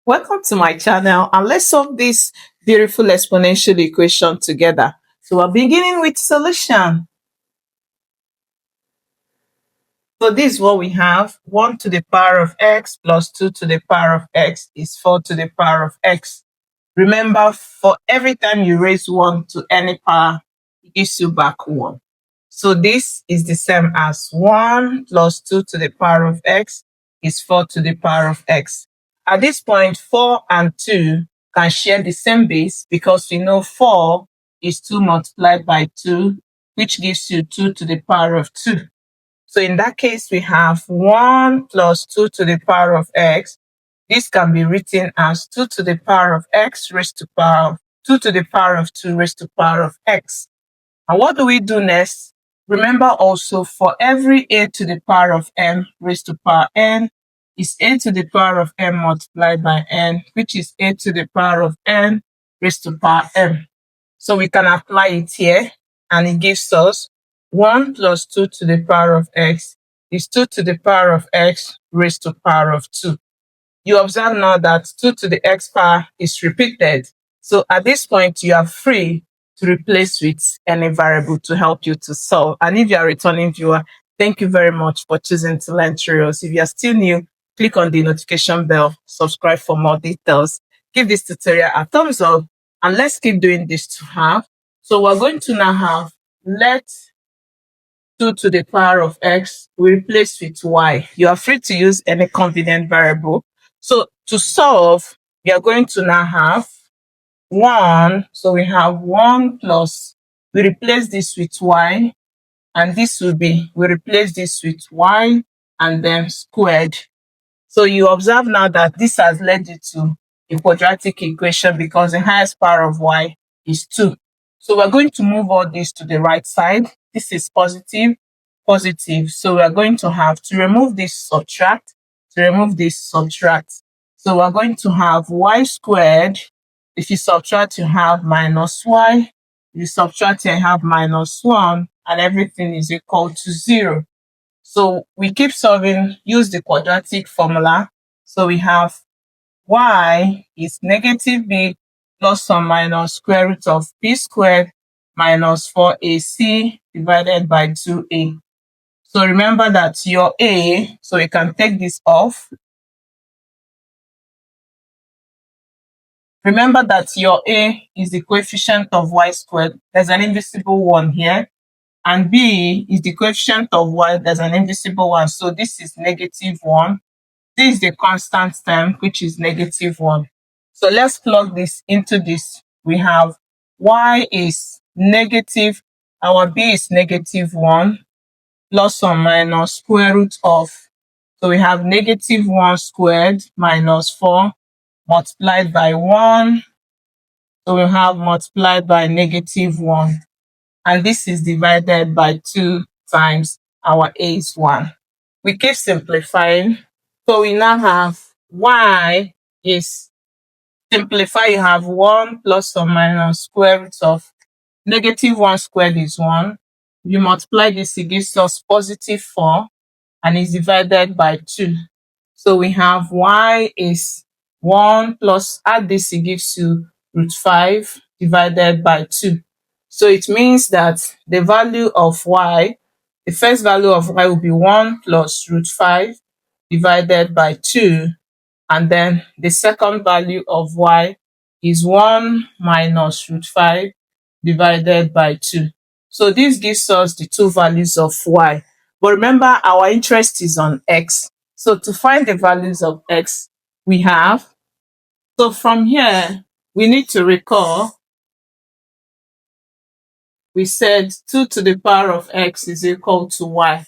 Welcome to my channel, and let's solve this beautiful exponential equation together. So we're beginning with solution. So this is what we have. 1 to the power of x plus 2 to the power of x is 4 to the power of x. Remember, for every time you raise 1 to any power, it gives you back 1. So this is the same as 1 plus 2 to the power of x is 4 to the power of x. At this point, 4 and 2 can share the same base because we know 4 is 2 multiplied by 2, which gives you 2 to the power of 2. So in that case, we have 1 plus 2 to the power of x. This can be written as 2 to the power of x raised to power of 2 to the power of 2 raised to power of x. And what do we do next? Remember also, for every a to the power of m raised to power n is a to the power of m multiplied by n, which is a to the power of n raised to power m. So we can apply it here, and it gives us 1 plus 2 to the power of x is 2 to the power of x raised to power of 2. You observe now that 2 to the x power is repeated. So at this point, you are free to replace with any variable to help you to solve. And if you are a returning viewer, thank you very much for choosing to learn tutorials. If you are still new, click on the notification bell, subscribe for more details. Give this tutorial a thumbs up, and let's keep doing this to have. So we're going to now have let 2 to the power of x we replace with y. You are free to use any convenient variable. So to solve, we are going to now have 1. So we have 1 plus, we replace this with y, and this will be, we replace this with y and then squared. So you observe now that this has led you to a quadratic equation because the highest power of y is 2. So we're going to move all this to the right side. This is positive, positive. So we're going to have to remove this subtract, to remove this subtract. So we're going to have y squared. If you subtract, you have minus y. If you subtract, you have minus 1, and everything is equal to 0. So we keep solving, use the quadratic formula. So we have y is negative b plus or minus square root of b squared minus 4ac divided by 2a. So remember that your a, so we can take this off. Remember that your a is the coefficient of y squared. There's an invisible 1 here. And b is the coefficient of y. There's an invisible 1. So this is negative 1. This is the constant term, which is negative 1. So let's plug this into this. We have y is negative, our b is negative 1 plus or minus square root of, so we have negative 1 squared minus 4 multiplied by 1. So we have multiplied by negative 1. And this is divided by 2 times our a is 1. We keep simplifying. So we now have y is, simplify, you have 1 plus or minus square root of negative 1 squared is 1. You multiply this, it gives us positive 4, and is divided by 2. So we have y is 1 plus, add this, it gives you root 5 divided by 2. So it means that the value of y, the first value of y will be 1 plus root 5 divided by 2. And then the second value of y is 1 minus root 5 divided by 2. So this gives us the two values of y. But remember, our interest is on x. So to find the values of x, we have, so from here, we need to recall, we said 2 to the power of x is equal to y.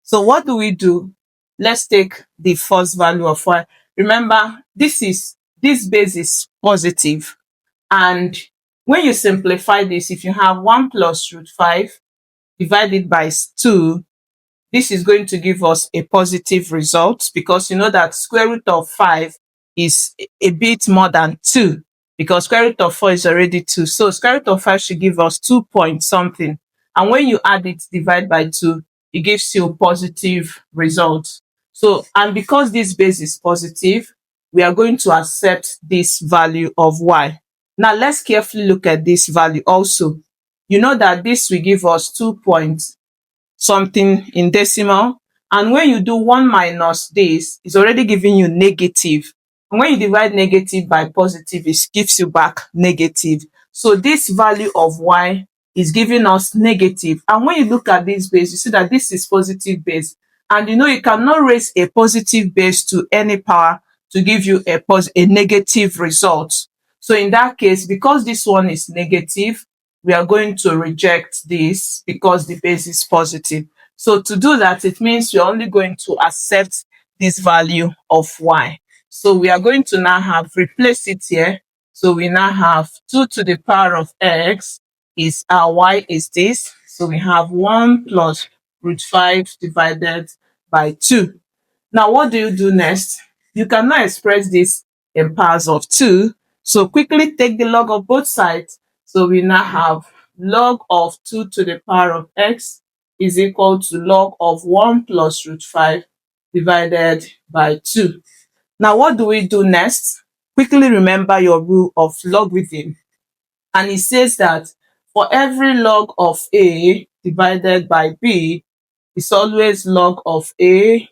So what do we do? Let's take the first value of y. Remember, this base is positive. And when you simplify this, if you have 1 plus root 5 divided by 2, this is going to give us a positive result, because you know that square root of 5 is a bit more than 2, because square root of 4 is already 2. So square root of 5 should give us 2 point something. And when you add it, divide by 2, it gives you a positive result. So, and because this base is positive, we are going to accept this value of y. Now let's carefully look at this value also. You know that this will give us 2 points something in decimal, and when you do 1 minus this, it's already giving you negative. And when you divide negative by positive, it gives you back negative. So this value of y is giving us negative. And when you look at this base, you see that this is positive base. And you know you cannot raise a positive base to any power to give you a negative result. So in that case, because this one is negative, we are going to reject this because the base is positive. So to do that, it means we're only going to accept this value of y. So we are going to now have replace it here. So we now have 2 to the power of x is our y is this. So we have 1 plus root 5 divided by 2. Now what do you do next? You cannot express this in powers of 2. So quickly take the log of both sides. So we now have log of 2 to the power of x is equal to log of 1 plus root 5 divided by 2. Now what do we do next? Quickly remember your rule of logarithm. And it says that for every log of a divided by b, it's always log of a,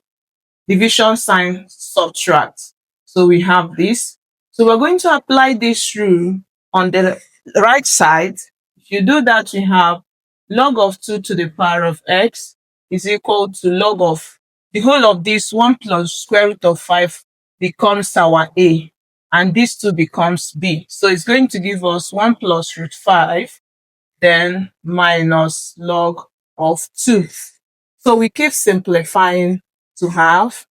division sign, subtract. So we have this. So we're going to apply this rule on the right side. If you do that, we have log of 2 to the power of x is equal to log of the whole of this 1 plus square root of 5 becomes our a, and this 2 becomes b. So it's going to give us 1 plus root 5 then minus log of 2. So we keep simplifying to have.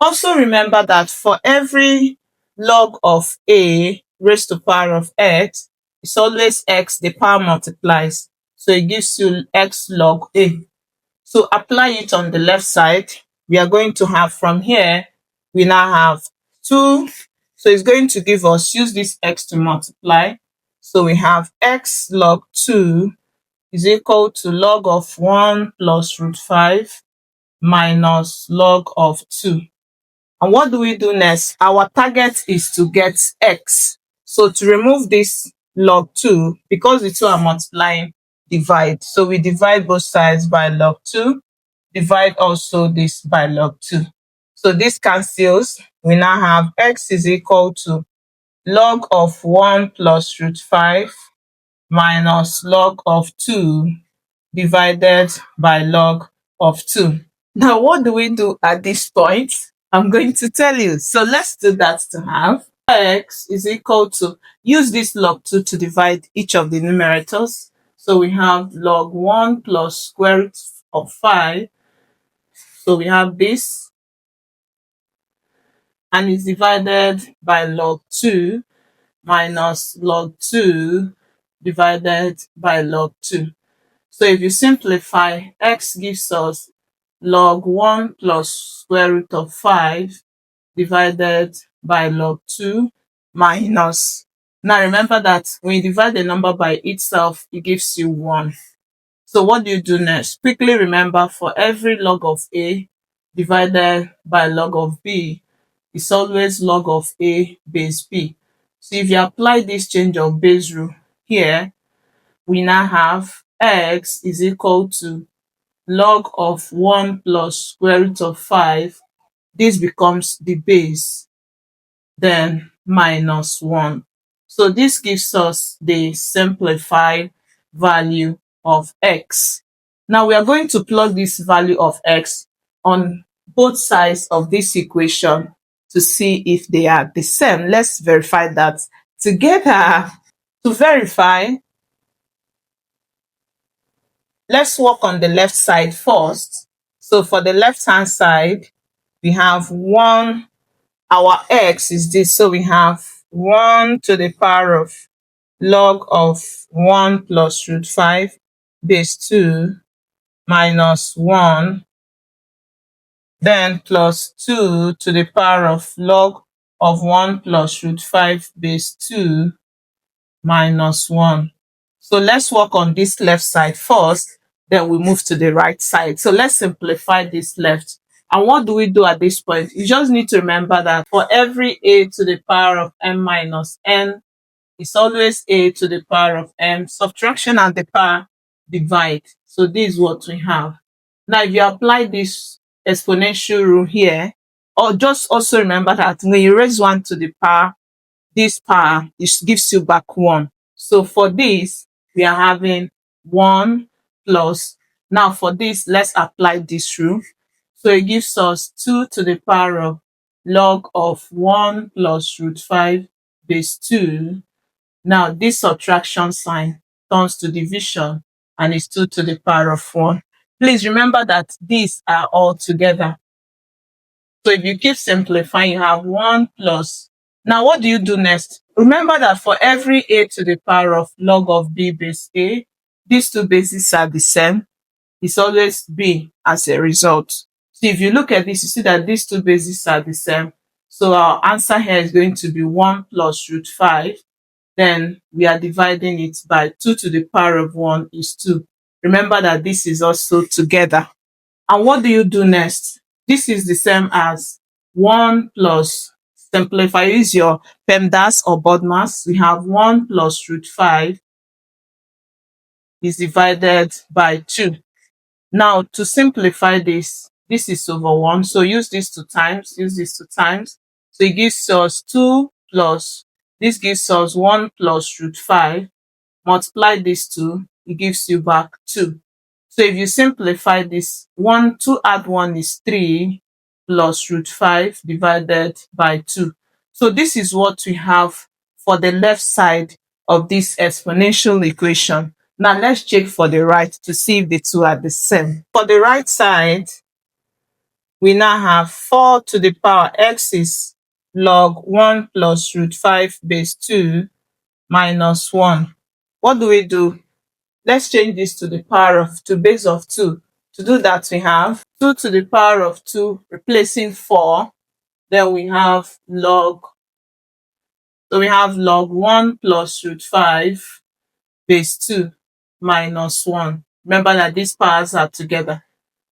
Also remember that for every log of a raised to the power of x, it's always x, the power multiplies. So it gives you x log a. So apply it on the left side. We are going to have from here, we now have 2. So it's going to give us, use this x to multiply. So we have x log 2 is equal to log of 1 plus root 5 minus log of 2. And what do we do next? Our target is to get x. So to remove this log 2, because the two are multiplying, divide. So we divide both sides by log 2, divide also this by log 2. So this cancels. We now have x is equal to log of 1 plus root 5 minus log of 2 divided by log of 2. Now, what do we do at this point? I'm going to tell you. So let's do that to have x is equal to, use this log 2 to divide each of the numerators. So we have log 1 plus square root of 5. So we have this, and it's divided by log 2 minus log 2 divided by log 2. So if you simplify, x gives us log 1 plus square root of 5 divided by log 2 minus. Now remember that when you divide the number by itself, it gives you 1. So what do you do next? Quickly remember, for every log of a divided by log of b, it's always log of a base b. So if you apply this change of base rule here, we now have x is equal to log of 1 plus square root of 5. This becomes the base, then minus 1. So this gives us the simplified value of x. Now we are going to plug this value of x on both sides of this equation to see if they are the same. Let's verify that together. To verify, let's work on the left side first. So for the left hand side, we have 1, our x is this. So we have 1 to the power of log of 1 plus root 5 base 2 minus 1, then plus 2 to the power of log of 1 plus root 5 base 2 minus 1. So let's work on this left side first, then we move to the right side. So let's simplify this left. And what do we do at this point? You just need to remember that for every a to the power of m minus n, it's always a to the power of m. Subtraction and the power divide. So this is what we have. Now, if you apply this exponential rule here, or just also remember that when you raise 1 to the power, this power, it gives you back 1. So for this, we are having 1 plus. Now for this, let's apply this rule. So it gives us 2 to the power of log of 1 plus root 5 base 2. Now this subtraction sign turns to division and is 2 to the power of 1. Please remember that these are all together. So if you keep simplifying, you have 1 plus. Now what do you do next? Remember that for every a to the power of log of b base a, these two bases are the same. It's always b as a result. So if you look at this, you see that these two bases are the same. So our answer here is going to be 1 plus root 5. Then we are dividing it by 2 to the power of 1 is 2. Remember that this is also together. And what do you do next? This is the same as 1 plus, simplify, use your PEMDAS or BODMAS. We have 1 plus root 5 is divided by 2. Now, to simplify this, this is over 1. So use this 2 times, use this 2 times. So it gives us 2 plus, this gives us 1 plus root 5. Multiply these 2, it gives you back 2. So if you simplify this, 2 add 1 is 3 plus root 5 divided by 2. So this is what we have for the left side of this exponential equation. Now let's check for the right to see if the two are the same. For the right side, we now have 4 to the power x is log 1 plus root 5 base 2 minus 1. What do we do? Let's change this to the power of, to base of 2. To do that, we have 2 to the power of 2 replacing 4. Then we have log. So we have log 1 plus root 5 base 2 minus 1. Remember that these powers are together.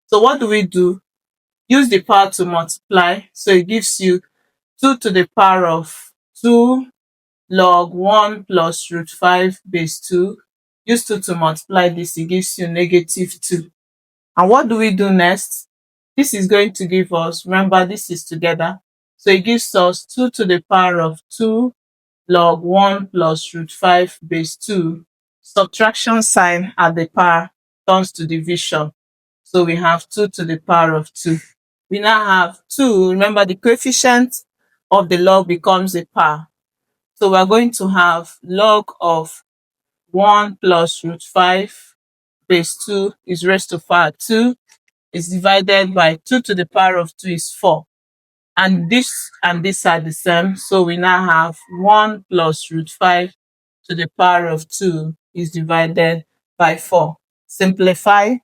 So what do we do? Use the power to multiply. So it gives you 2 to the power of 2 log 1 plus root 5 base 2. Use 2 to multiply this, it gives you negative 2. And what do we do next? This is going to give us, remember this is together, so it gives us 2 to the power of 2 log 1 plus root 5 base 2. Subtraction sign at the power turns to division. So we have 2 to the power of 2. We now have 2, remember the coefficient of the log becomes a power. So we're going to have log of 1 plus root 5 base 2 is raised to power 2 is divided by 2 to the power of 2 is 4. And this are the same. So we now have 1 plus root 5 to the power of 2 is divided by 4. Simplify.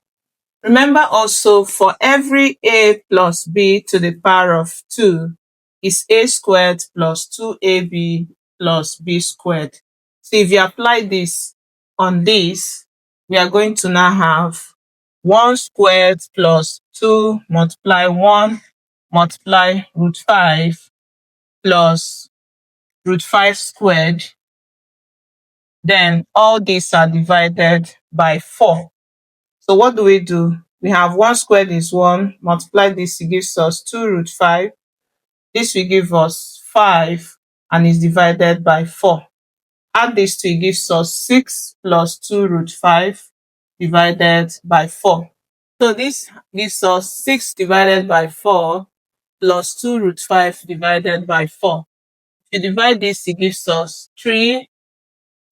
Remember also for every a plus b to the power of 2 is a squared plus 2ab plus b squared. So if you apply this on this, we are going to now have 1 squared plus 2 multiply 1 multiply root 5 plus root 5 squared. Then all these are divided by 4. So what do? We have 1 squared is 1, multiply this, it gives us 2 root 5. This will give us 5 and is divided by 4. Add this to, it gives us 6 plus 2 root 5 divided by 4. So this gives us 6 divided by 4 plus 2 root 5 divided by 4. If you divide this, it gives us 3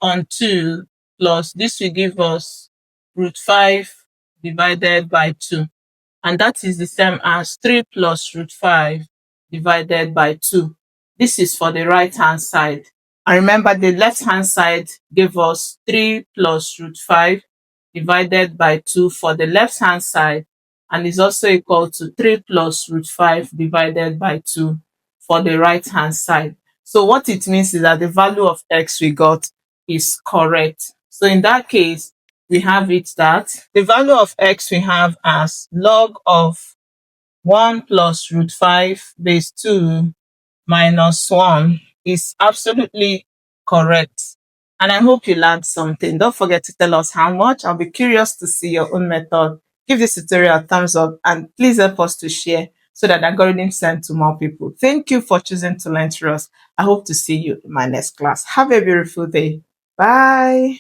on 2 plus this will give us root 5 divided by 2. And that is the same as 3 plus root 5 divided by 2. This is for the right hand side. And remember the left hand side gave us 3 plus root 5 divided by 2 for the left hand side, and is also equal to 3 plus root 5 divided by 2 for the right hand side. So what it means is that the value of x we got is correct. So in that case, we have it that the value of x we have as log of 1 plus root 5 base 2 minus 1 is absolutely correct. And I hope you learned something. Don't forget to tell us how much. I'll be curious to see your own method. Give this tutorial a thumbs up and please help us to share so that the algorithm sent to more people. Thank you for choosing to learn through us. I hope to see you in my next class. Have a beautiful day. Bye.